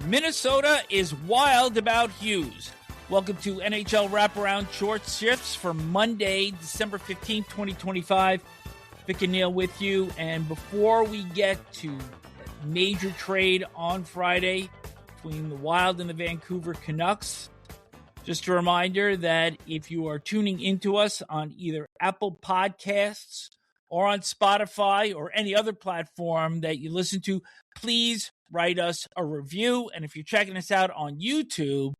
Minnesota is wild about Hughes. Welcome to NHL Wraparound Short Shifts for Monday, December 15th, 2025. Vic and Neil with you. And before we get to major trade on Friday between the Wild and the Vancouver Canucks, just a reminder that if you are tuning into us on either Apple Podcasts or on Spotify or any other platform that you listen to, please write us a review. And if you're checking us out on YouTube,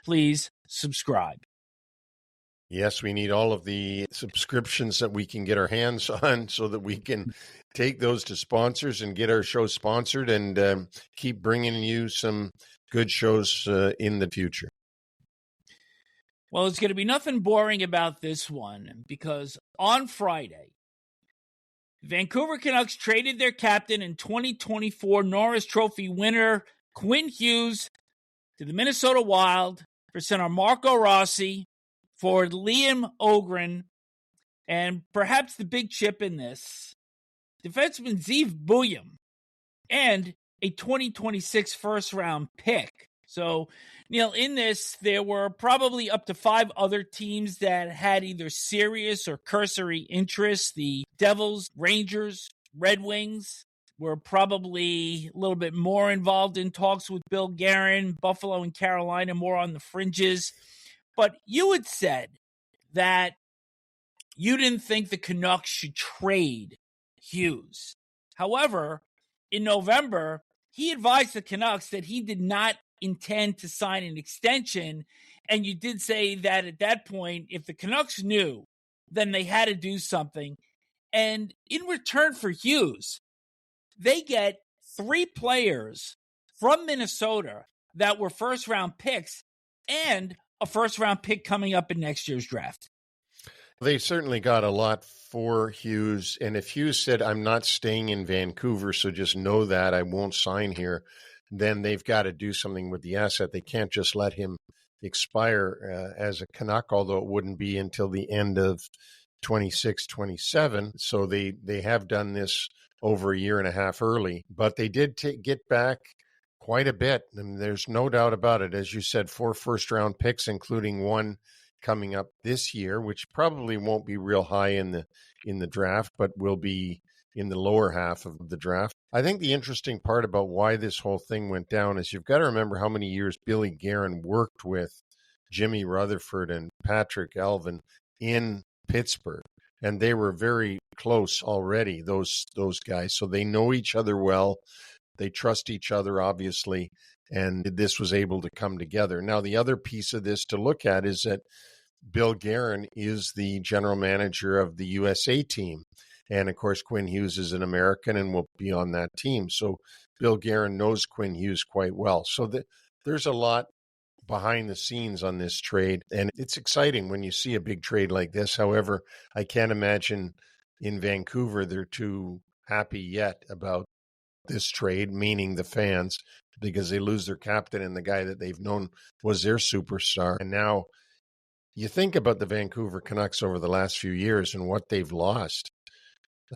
please subscribe. Yes, we need all of the subscriptions that we can get our hands on so that we can take those to sponsors and get our show sponsored and keep bringing you some good shows in the future. Well, it's going to be nothing boring about this one because on Friday, Vancouver Canucks traded their captain and 2024 Norris Trophy winner Quinn Hughes to the Minnesota Wild for center Marco Rossi, forward Liam Ogren, and perhaps the big chip in this, defenseman Zeev Buium, and a 2026 first-round pick. So, Neil, in this, there were probably up to 5 other teams that had either serious or cursory interest. The Devils, Rangers, Red Wings were probably a little bit more involved in talks with Bill Guerin. Buffalo and Carolina more on the fringes. But you had said that you didn't think the Canucks should trade Hughes. However, in November, he advised the Canucks that he did not intend to sign an extension. And you did say that at that point, if the Canucks knew, then they had to do something. And in return for Hughes, they get 3 players from Minnesota that were first-round picks and a first-round pick coming up in next year's draft. They certainly got a lot for Hughes. And if Hughes said, I'm not staying in Vancouver, so just know that I won't sign here, then they've got to do something with the asset. They can't just let him expire as a Canuck, although it wouldn't be until the end of 26, 27. So they have done this over a year and a half early, but they did get back quite a bit. I mean, there's no doubt about it. As you said, 4 first-round picks, including 1 coming up this year, which probably won't be real high in the draft, but will be in the lower half of the draft. I think the interesting part about why this whole thing went down is you've got to remember how many years Billy Guerin worked with Jimmy Rutherford and Patrick Alvin in Pittsburgh. And they were very close already, those guys. So they know each other well. They trust each other, obviously. And this was able to come together. Now, the other piece of this to look at is that Bill Guerin is the general manager of the USA team. And, of course, Quinn Hughes is an American and will be on that team. So Bill Guerin knows Quinn Hughes quite well. So there's a lot behind the scenes on this trade. And it's exciting when you see a big trade like this. However, I can't imagine in Vancouver they're too happy yet about this trade, meaning the fans, because they lose their captain and the guy that they've known was their superstar. And now you think about the Vancouver Canucks over the last few years and what they've lost.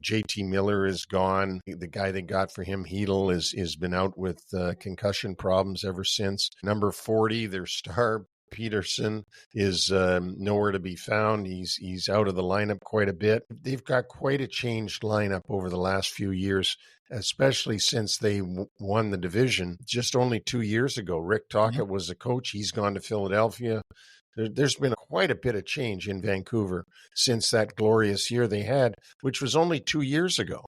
JT Miller is gone. The guy they got for him, Hedl, is been out with concussion problems ever since. Number 40, their star, Peterson, is nowhere to be found. He's out of the lineup quite a bit. They've got quite a changed lineup over the last few years, especially since they won the division just only 2 years ago. Rick Tocchet was the coach. He's gone to Philadelphia. There's been quite a bit of change in Vancouver since that glorious year they had, which was only 2 years ago.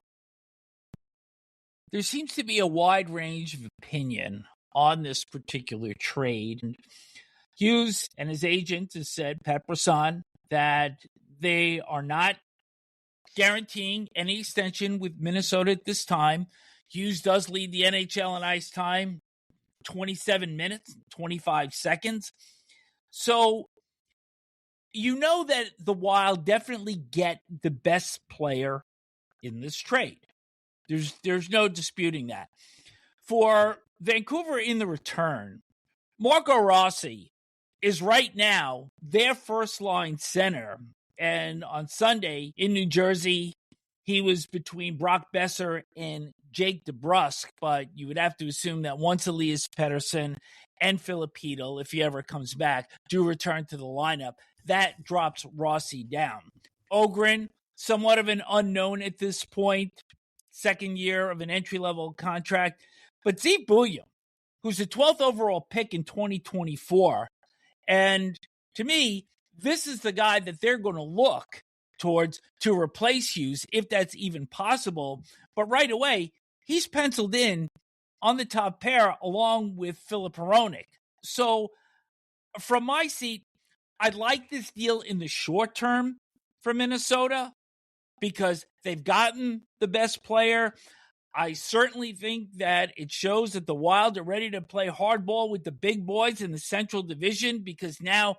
There seems to be a wide range of opinion on this particular trade. Hughes and his agent has said, Pat Brisson, that they are not guaranteeing any extension with Minnesota at this time. Hughes does lead the NHL in ice time, 27 minutes, 25 seconds. So you know that the Wild definitely get the best player in this trade. There's no disputing that. For Vancouver in the return, Marco Rossi is right now their first-line center. And on Sunday in New Jersey, he was between Brock Besser and Jake DeBrusk, but you would have to assume that once Elias Pettersson and Filipino, if he ever comes back, do return to the lineup, that drops Rossi down. Ogren, somewhat of an unknown at this point, second year of an entry-level contract. But Zeke Bouillon, who's the 12th overall pick in 2024, and to me, this is the guy that they're going to look towards to replace Hughes, if that's even possible. But right away, he's penciled in on the top pair along with Filip Hronek. So from my seat, I like this deal in the short term for Minnesota because they've gotten the best player. I certainly think that it shows that the Wild are ready to play hardball with the big boys in the Central Division because now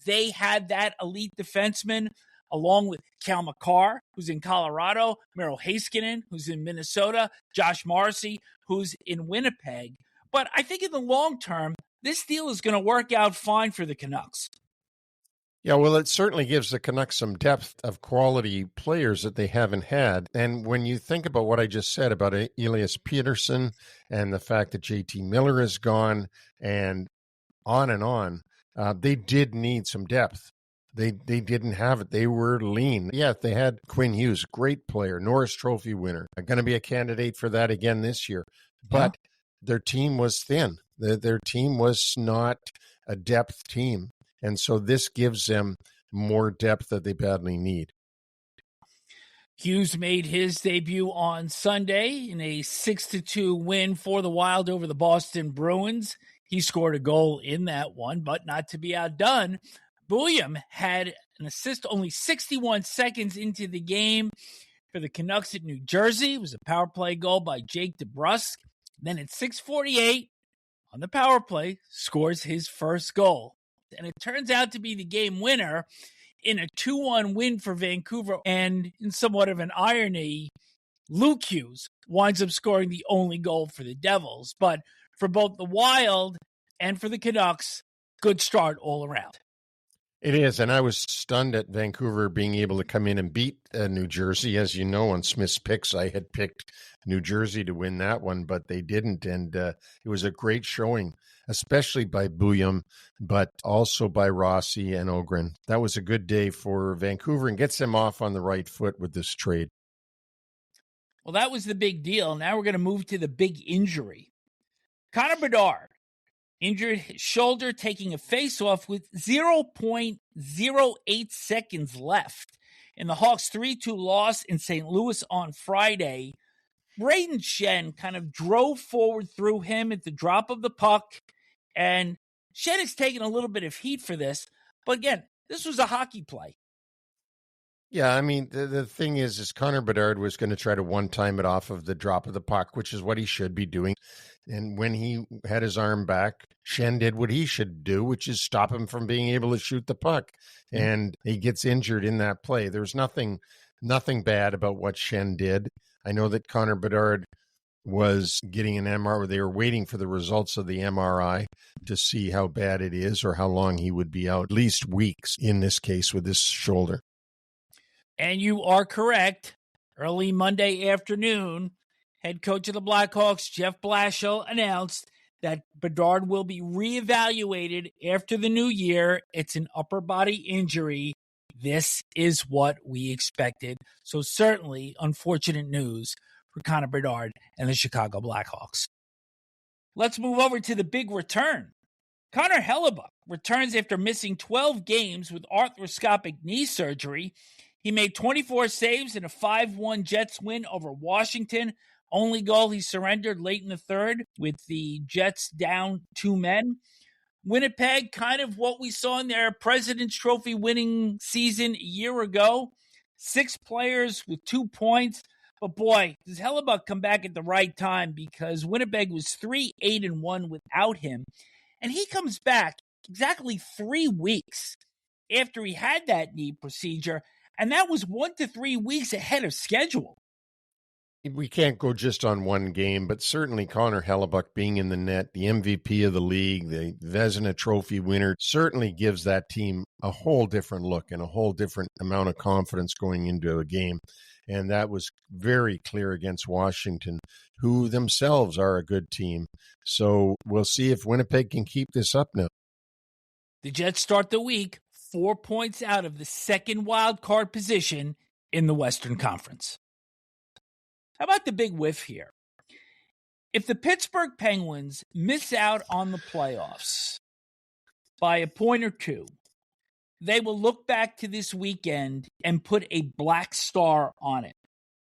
they had that elite defenseman along with Cal McCarr, who's in Colorado, Miro Heiskanen, who's in Minnesota, Josh Morrissey, who's in Winnipeg. But I think in the long term, this deal is going to work out fine for the Canucks. Yeah, well, it certainly gives the Canucks some depth of quality players that they haven't had. And when you think about what I just said about Elias Pettersson and the fact that JT Miller is gone and on, they did need some depth. They didn't have it. They were lean. Yeah, they had Quinn Hughes, great player, Norris Trophy winner. Going to be a candidate for that again this year. But their team was thin. Their team was not a depth team. And so this gives them more depth that they badly need. Hughes made his debut on Sunday in a 6-2 win for the Wild over the Boston Bruins. He scored a goal in that one, but not to be outdone, Bouillon had an assist only 61 seconds into the game for the Canucks at New Jersey. It was a power play goal by Jake DeBrusk. Then at 6:48 on the power play, scores his first goal. And it turns out to be the game winner in a 2-1 win for Vancouver. And in somewhat of an irony, Luke Hughes winds up scoring the only goal for the Devils. But for both the Wild and for the Canucks, good start all around. It is, and I was stunned at Vancouver being able to come in and beat New Jersey. As you know, on sPix, I had picked New Jersey to win that one, but they didn't, and it was a great showing, especially by Bouillon, but also by Rossi and Ogren. That was a good day for Vancouver and gets them off on the right foot with this trade. Well, that was the big deal. Now we're going to move to the big injury. Connor Bedard injured his shoulder, taking a face-off with 0.08 seconds left in the Hawks' 3-2 loss in St. Louis on Friday. Braden Shen kind of drove forward through him at the drop of the puck, and Shen has taken a little bit of heat for this. But again, this was a hockey play. Yeah, I mean, the thing is Connor Bedard was going to try to one-time it off of the drop of the puck, which is what he should be doing. And when he had his arm back, Shen did what he should do, which is stop him from being able to shoot the puck. And he gets injured in that play. There's nothing bad about what Shen did. I know that Connor Bedard was getting an MRI. They were waiting for the results of the MRI to see how bad it is or how long he would be out, at least weeks in this case with this shoulder. And you are correct. Early Monday afternoon, head coach of the Blackhawks, Jeff Blashill, announced that Bedard will be reevaluated after the new year. It's an upper body injury. This is what we expected. So certainly unfortunate news for Connor Bedard and the Chicago Blackhawks. Let's move over to the big return. Connor Hellebuyck returns after missing 12 games with arthroscopic knee surgery. He made 24 saves in a 5-1 Jets win over Washington. Only goal he surrendered late in the third with the Jets down 2 men. Winnipeg, kind of what we saw in their President's Trophy winning season a year ago. 6 players with 2 points. But boy, does Hellebuyck come back at the right time because Winnipeg was 3-8-1 without him. And he comes back exactly 3 weeks after he had that knee procedure. And that was 1 to 3 weeks ahead of schedule. We can't go just on one game, but certainly Connor Hellebuck being in the net, the MVP of the league, the Vezina Trophy winner, certainly gives that team a whole different look and a whole different amount of confidence going into a game. And that was very clear against Washington, who themselves are a good team. So we'll see if Winnipeg can keep this up now. The Jets start the week 4 points out of the second wild card position in the Western Conference. How about the big whiff here? If the Pittsburgh Penguins miss out on the playoffs by a point or two, they will look back to this weekend and put a black star on it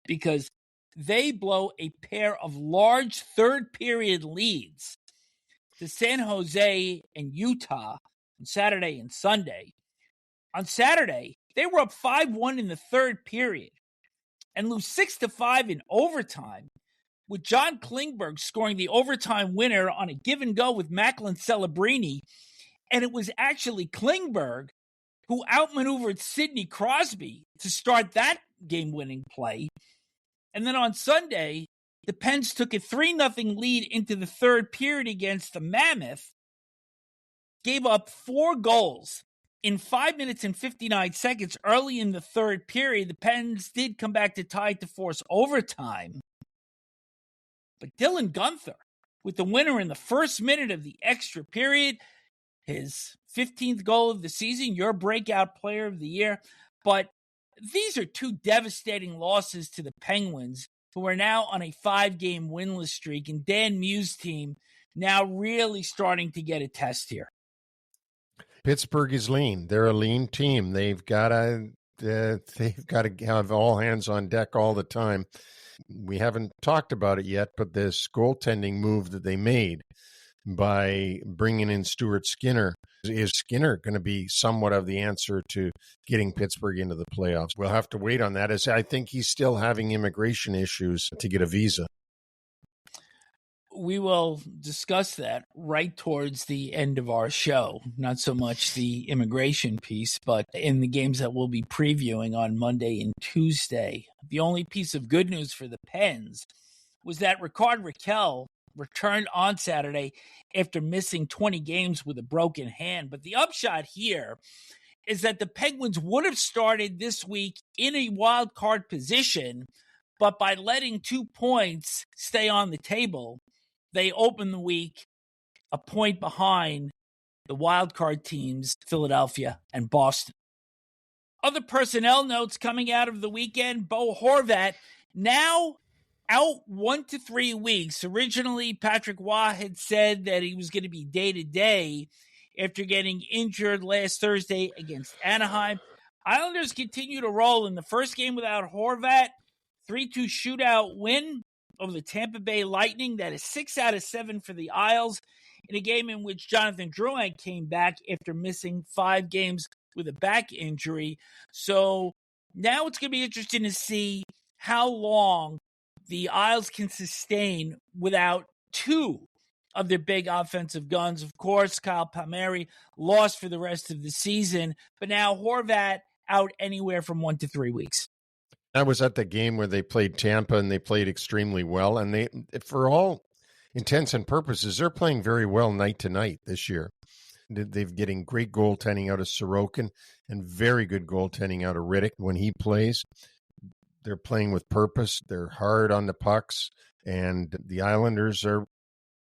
because they blow a pair of large third-period leads to San Jose and Utah on Saturday and Sunday. On Saturday, they were up 5-1 in the third period and lose 6-5 in overtime, with John Klingberg scoring the overtime winner on a give and go with Macklin Celebrini. And it was actually Klingberg who outmaneuvered Sidney Crosby to start that game-winning play. And then on Sunday, the Pens took a 3-0 lead into the third period against the Mammoth, gave up 4 goals in 5 minutes and 59 seconds early in the third period. The Pens did come back to tie to force overtime. But Dylan Guenther, with the winner in the first minute of the extra period, his 15th goal of the season, your breakout player of the year. But these are 2 devastating losses to the Penguins, who are now on a 5-game winless streak, and Dan Mew's team now really starting to get a test here. Pittsburgh is lean. They're a lean team. They've got to have all hands on deck all the time. We haven't talked about it yet, but this goaltending move that they made by bringing in Stuart Skinner, is Skinner going to be somewhat of the answer to getting Pittsburgh into the playoffs? We'll have to wait on that, as I think he's still having immigration issues to get a visa. We will discuss that right towards the end of our show. Not so much the immigration piece, but in the games that we'll be previewing on Monday and Tuesday. The only piece of good news for the Pens was that Rickard Rakell returned on Saturday after missing 20 games with a broken hand. But the upshot here is that the Penguins would have started this week in a wild card position, but by letting 2 points stay on the table, they open the week a point behind the wild card teams, Philadelphia and Boston. Other personnel notes coming out of the weekend: Bo Horvat now out 1 to 3 weeks. Originally, Patrick Waugh had said that he was going to be day-to-day after getting injured last Thursday against Anaheim. Islanders continue to roll in the first game without Horvat. 3-2 shootout win over the Tampa Bay Lightning. That is 6 out of 7 for the Isles, in a game in which Jonathan Drouin came back after missing 5 games with a back injury. So now it's going to be interesting to see how long the Isles can sustain without 2 of their big offensive guns. Of course, Kyle Palmieri lost for the rest of the season, but now Horvat out anywhere from 1 to 3 weeks. I was at the game where they played Tampa, and they played extremely well. And they, for all intents and purposes, they're playing very well night to night this year. They're getting great goaltending out of Sorokin and very good goaltending out of Riddick when he plays. They're playing with purpose. They're hard on the pucks, and the Islanders are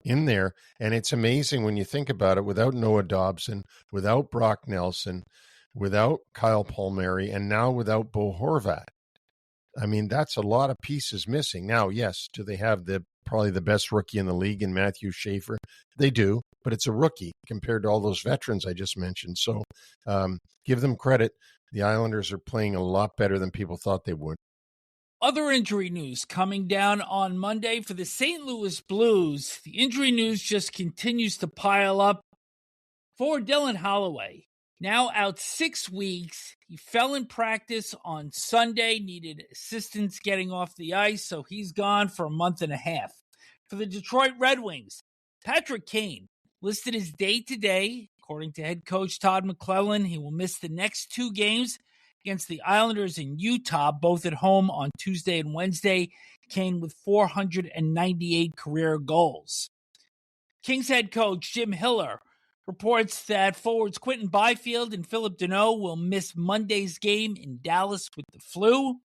in there. And it's amazing when you think about it, without Noah Dobson, without Brock Nelson, without Kyle Palmieri, and now without Bo Horvat. I mean, that's a lot of pieces missing. Now, yes, do they have probably the best rookie in the league in Matthew Schaefer? They do, but it's a rookie compared to all those veterans I just mentioned. So give them credit. The Islanders are playing a lot better than people thought they would. Other injury news coming down on Monday for the St. Louis Blues. The injury news just continues to pile up for Dylan Holloway. Now out 6 weeks. He fell in practice on Sunday, needed assistance getting off the ice, so he's gone for a month and a half. For the Detroit Red Wings, Patrick Kane listed as day-to-day. According to head coach Todd McClellan, he will miss the next 2 games against the Islanders in Utah, both at home on Tuesday and Wednesday. Kane with 498 career goals. Kings head coach Jim Hiller reports that forwards Quinton Byfield and Philip Deneau will miss Monday's game in Dallas with the flu.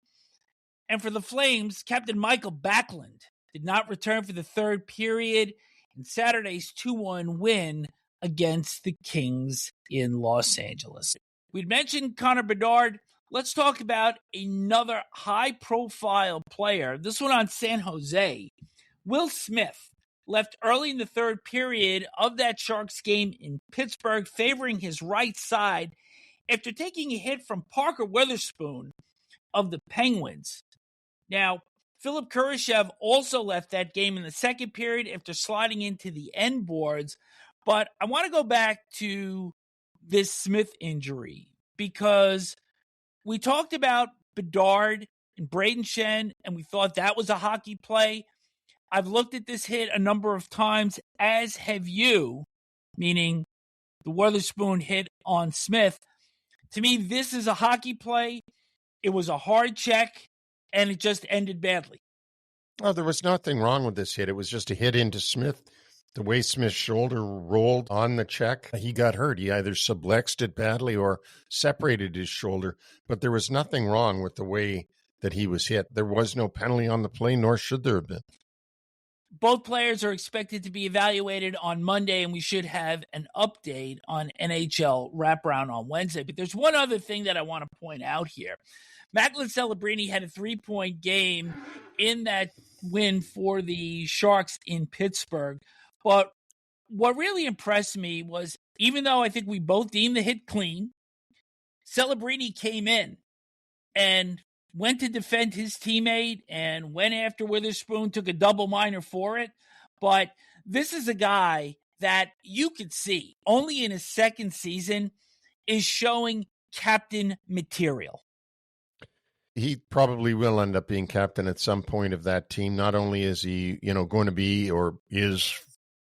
And for the Flames, Captain Michael Backlund did not return for the third period in Saturday's 2-1 win against the Kings in Los Angeles. We'd mentioned Connor Bedard. Let's talk about another high-profile player, this one on San Jose. Will Smith left early in the third period of that Sharks game in Pittsburgh, favoring his right side after taking a hit from Parker Witherspoon of the Penguins. Now, Philip Kurashev also left that game in the second period after sliding into the end boards. But I want to go back to this Smith injury because we talked about Bedard and Braden Shen, and we thought that was a hockey play. I've looked at this hit a number of times, as have you, meaning the Witherspoon hit on Smith. To me, this is a hockey play. It was a hard check, and it just ended badly. Oh, there was nothing wrong with this hit. It was just a hit into Smith. The way Smith's shoulder rolled on the check, he got hurt. He either sublexed it badly or separated his shoulder, but there was nothing wrong with the way that he was hit. There was no penalty on the play, nor should there have been. Both players are expected to be evaluated on Monday, and we should have an update on NHL Wraparound on Wednesday. But there's one other thing that I want to point out here. Macklin Celebrini had a 3-point game in that win for the Sharks in Pittsburgh. But what really impressed me was, even though I think we both deemed the hit clean, Celebrini came in and went to defend his teammate and went after Witherspoon, took a double minor for it. But this is a guy that you could see only in his second season is showing captain material. He probably will end up being captain at some point of that team. Not only is he, going to be or is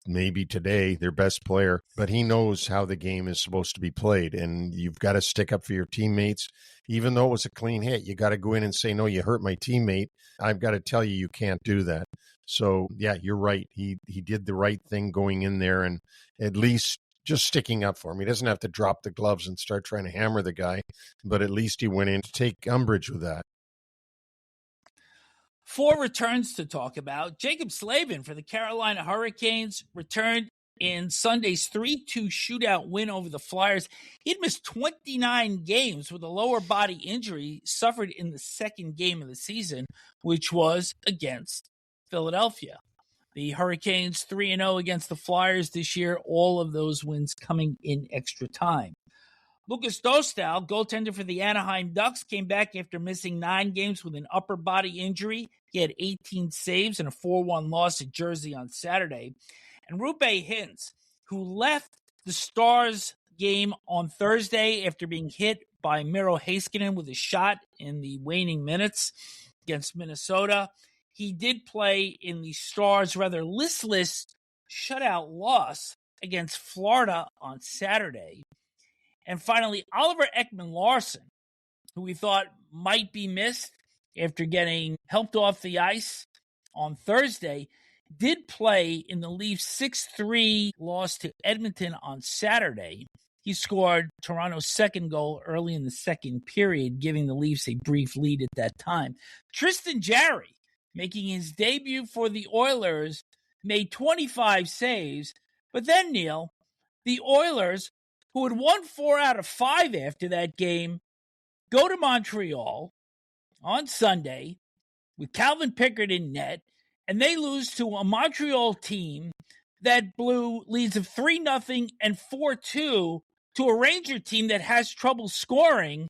maybe today their best player, but he knows how the game is supposed to be played. And you've got to stick up for your teammates. Even though it was a clean hit, you got to go in and say, no, you hurt my teammate. I've got to tell you, you can't do that. So, yeah, you're right. He did the right thing going in there and at least just sticking up for him. He doesn't have to drop the gloves and start trying to hammer the guy, but at least he went in to take umbrage with that. 4 returns to talk about. Jacob Slavin for the Carolina Hurricanes returned in Sunday's 3-2 shootout win over the Flyers. He'd missed 29 games with a lower body injury suffered in the second game of the season, which was against Philadelphia. The Hurricanes 3-0 against the Flyers this year, all of those wins coming in extra time. Lucas Dostal, goaltender for the Anaheim Ducks, came back after missing 9 games with an upper body injury. He had 18 saves and a 4-1 loss at Jersey on Saturday. And Rupe Hintz, who left the Stars game on Thursday after being hit by Miro Heiskanen with a shot in the waning minutes against Minnesota. He did play in the Stars' rather listless shutout loss against Florida on Saturday. And finally, Oliver Ekman-Larsson, who we thought might be missed after getting helped off the ice on Thursday, did play in the Leafs' 6-3 loss to Edmonton on Saturday. He scored Toronto's second goal early in the second period, giving the Leafs a brief lead at that time. Tristan Jarry, making his debut for the Oilers, made 25 saves. But then, Neil, the Oilers, who had won 4 out of 5 after that game, go to Montreal on Sunday with Calvin Pickard in net, and they lose to a Montreal team that blew leads of 3-0 and 4-2 to a Ranger team that has trouble scoring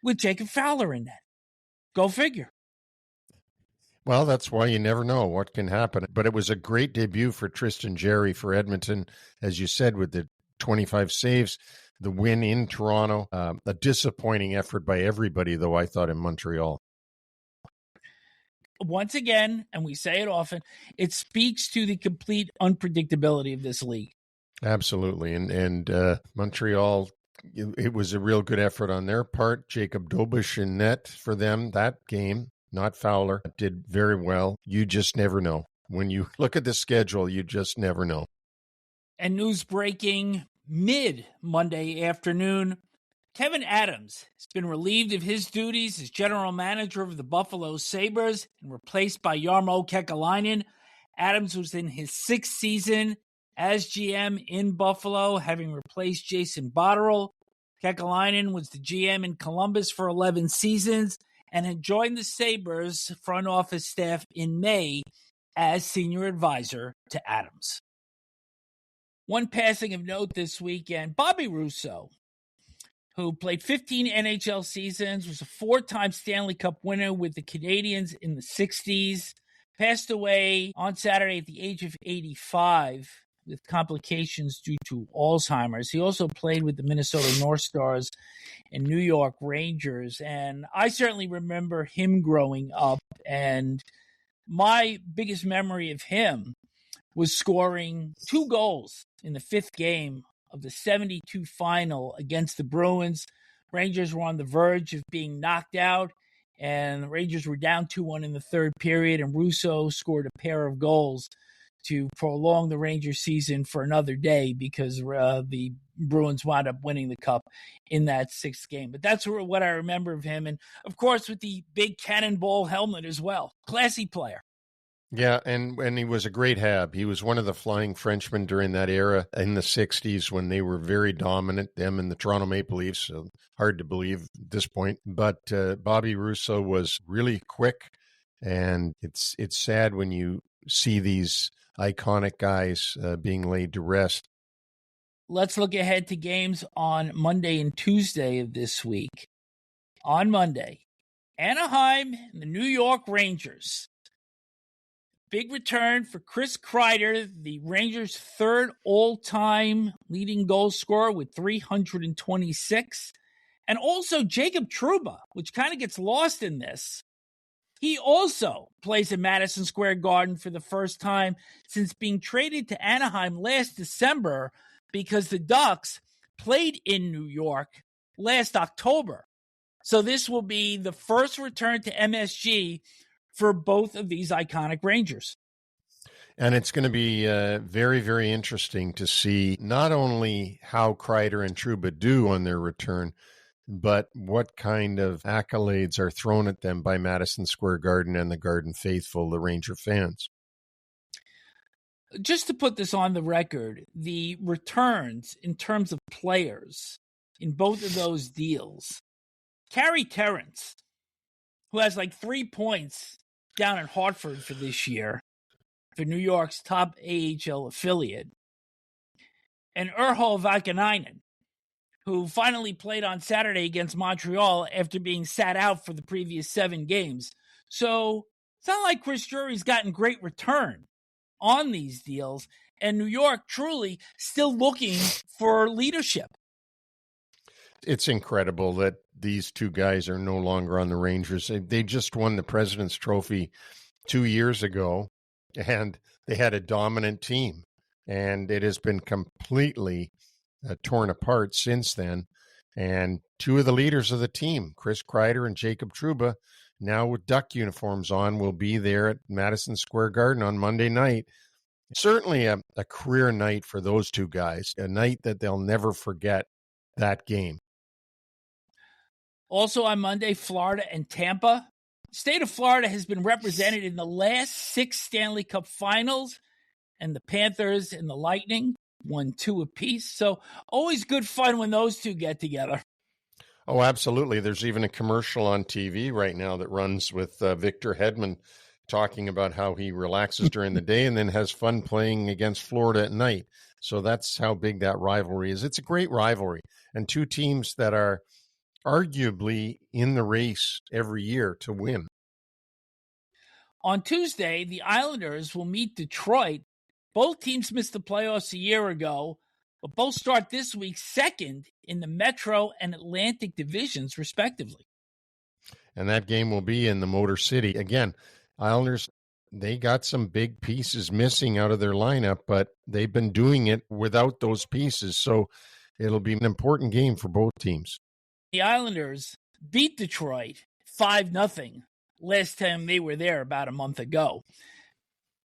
with Jacob Fowler in net. Go figure. Well, that's why you never know what can happen. But it was a great debut for Tristan Jarry for Edmonton, as you said, with the 25 saves, the win in Toronto. A disappointing effort by everybody, though, I thought, in Montreal. Once again, and we say it often, it speaks to the complete unpredictability of this league. Absolutely. And Montreal it was a real good effort on their part. Jacob Dobish in net for them that game, not Fowler, did very well. You just never know. When you look at the schedule, you just never know. And news breaking mid-Monday afternoon, Kevyn Adams has been relieved of his duties as general manager of the Buffalo Sabres and replaced by Jarmo Kekalainen. Adams was in his sixth season as GM in Buffalo, having replaced Jason Botterill. Kekalainen was the GM in Columbus for 11 seasons and had joined the Sabres front office staff in May as senior advisor to Adams. One passing of note this weekend, Bobby Russo, who played 15 NHL seasons, was a four-time Stanley Cup winner with the Canadiens in the 60s, passed away on Saturday at the age of 85 with complications due to Alzheimer's. He also played with the Minnesota North Stars and New York Rangers, and I certainly remember him growing up, and my biggest memory of him was scoring 2 goals in the 5th game of the 72 final against the Bruins. Rangers were on the verge of being knocked out, and the Rangers were down 2-1 in the third period, and Russo scored a pair of goals to prolong the Rangers season for another day because the Bruins wound up winning the Cup in that 6th game. But that's what I remember of him, and of course with the big cannonball helmet as well. Classy player. Yeah, and he was a great Hab. He was one of the flying Frenchmen during that era in the 60s when they were very dominant, them and the Toronto Maple Leafs. So hard to believe at this point. But Bobby Russo was really quick, and it's sad when you see these iconic guys being laid to rest. Let's look ahead to games on Monday and Tuesday of this week. On Monday, Anaheim and the New York Rangers. Big return for Chris Kreider, the Rangers' third all-time leading goal scorer with 326. And also Jacob Trouba, which kind of gets lost in this. He also plays at Madison Square Garden for the first time since being traded to Anaheim last December because the Ducks played in New York last October. So this will be the first return to MSG for both of these iconic Rangers. And it's going to be very, very interesting to see not only how Kreider and Trouba do on their return, but what kind of accolades are thrown at them by Madison Square Garden and the Garden faithful, the Ranger fans. Just to put this on the record, the returns in terms of players in both of those deals, Carey Terrence, who has like 3 points down in Hartford for this year, for New York's top AHL affiliate, and Urho Vakanainen, who finally played on Saturday against Montreal after being sat out for the previous 7 games. So it's not like Chris Drury's gotten great return on these deals, and New York truly still looking for leadership. It's incredible that these two guys are no longer on the Rangers. They just won the President's Trophy 2 years ago, and they had a dominant team, and it has been completely torn apart since then. And two of the leaders of the team, Chris Kreider and Jacob Trouba, now with Duck uniforms on, will be there at Madison Square Garden on Monday night. Certainly a career night for those two guys, a night that they'll never forget that game. Also on Monday, Florida and Tampa. The state of Florida has been represented in the last 6 Stanley Cup finals, and the Panthers and the Lightning won 2 apiece. So always good fun when those two get together. Oh, absolutely. There's even a commercial on TV right now that runs with Victor Hedman talking about how he relaxes during the day and then has fun playing against Florida at night. So that's how big that rivalry is. It's a great rivalry, and two teams that are arguably in the race every year to win. On Tuesday, the Islanders will meet Detroit. Both teams missed the playoffs a year ago, but both start this week second in the Metro and Atlantic divisions, respectively. And that game will be in the Motor City. Again, Islanders, they got some big pieces missing out of their lineup, but they've been doing it without those pieces. So it'll be an important game for both teams. The Islanders beat Detroit 5-0 last time they were there about a month ago.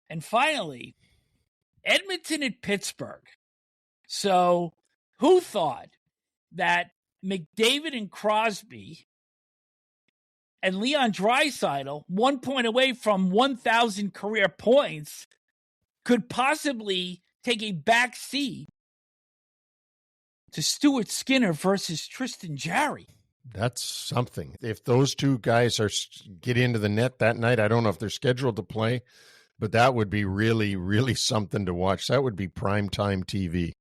And finally, Edmonton and Pittsburgh. So who thought that McDavid and Crosby and Leon Draisaitl, 1 point away from 1,000 career points, could possibly take a back seat to Stuart Skinner versus Tristan Jarry? That's something. If those two guys get into the net that night, I don't know if they're scheduled to play, but that would be really, really something to watch. That would be primetime TV.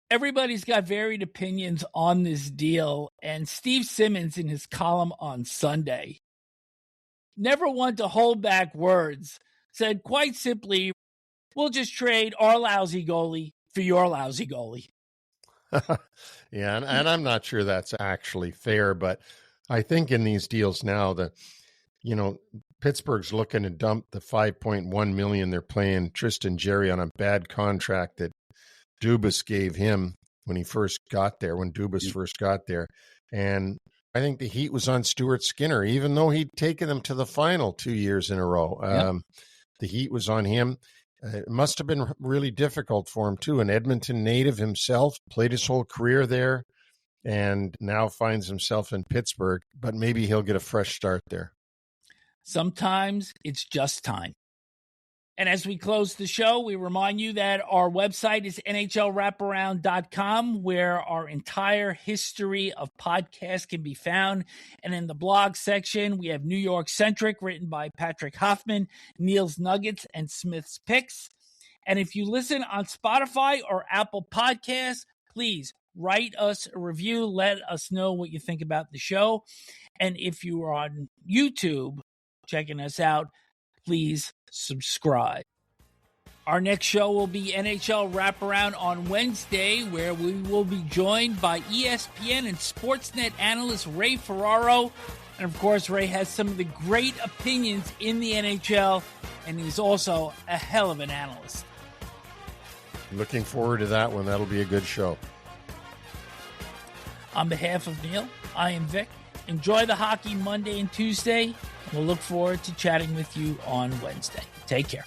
Everybody's got varied opinions on this deal, and Steve Simmons in his column on Sunday, never one to hold back words, said quite simply, we'll just trade our lousy goalie for your lousy goalie. Yeah, and I'm not sure that's actually fair, but I think in these deals now that, Pittsburgh's looking to dump the $5.1 million they're paying Tristan Jarry on a bad contract that Dubas gave him when first got there. And I think the heat was on Stuart Skinner, even though he'd taken them to the final 2 years in a row. Yep. The heat was on him. It must have been really difficult for him, too. An Edmonton native himself, played his whole career there, and now finds himself in Pittsburgh, but maybe he'll get a fresh start there. Sometimes it's just time. And as we close the show, we remind you that our website is NHLWraparound.com, where our entire history of podcasts can be found. And in the blog section, we have New York Centric, written by Patrick Hoffman, Neil's Nuggets, and Smith's Picks. And if you listen on Spotify or Apple Podcasts, please write us a review. Let us know what you think about the show. And if you are on YouTube checking us out, please subscribe. Our next show will be NHL Wraparound on Wednesday, where we will be joined by ESPN and Sportsnet analyst Ray Ferraro. And of course, Ray has some of the great opinions in the NHL, and he's also a hell of an analyst. Looking forward to that one. That'll be a good show. On behalf of Neil, I am Vic. Enjoy the hockey Monday and Tuesday. We'll look forward to chatting with you on Wednesday. Take care.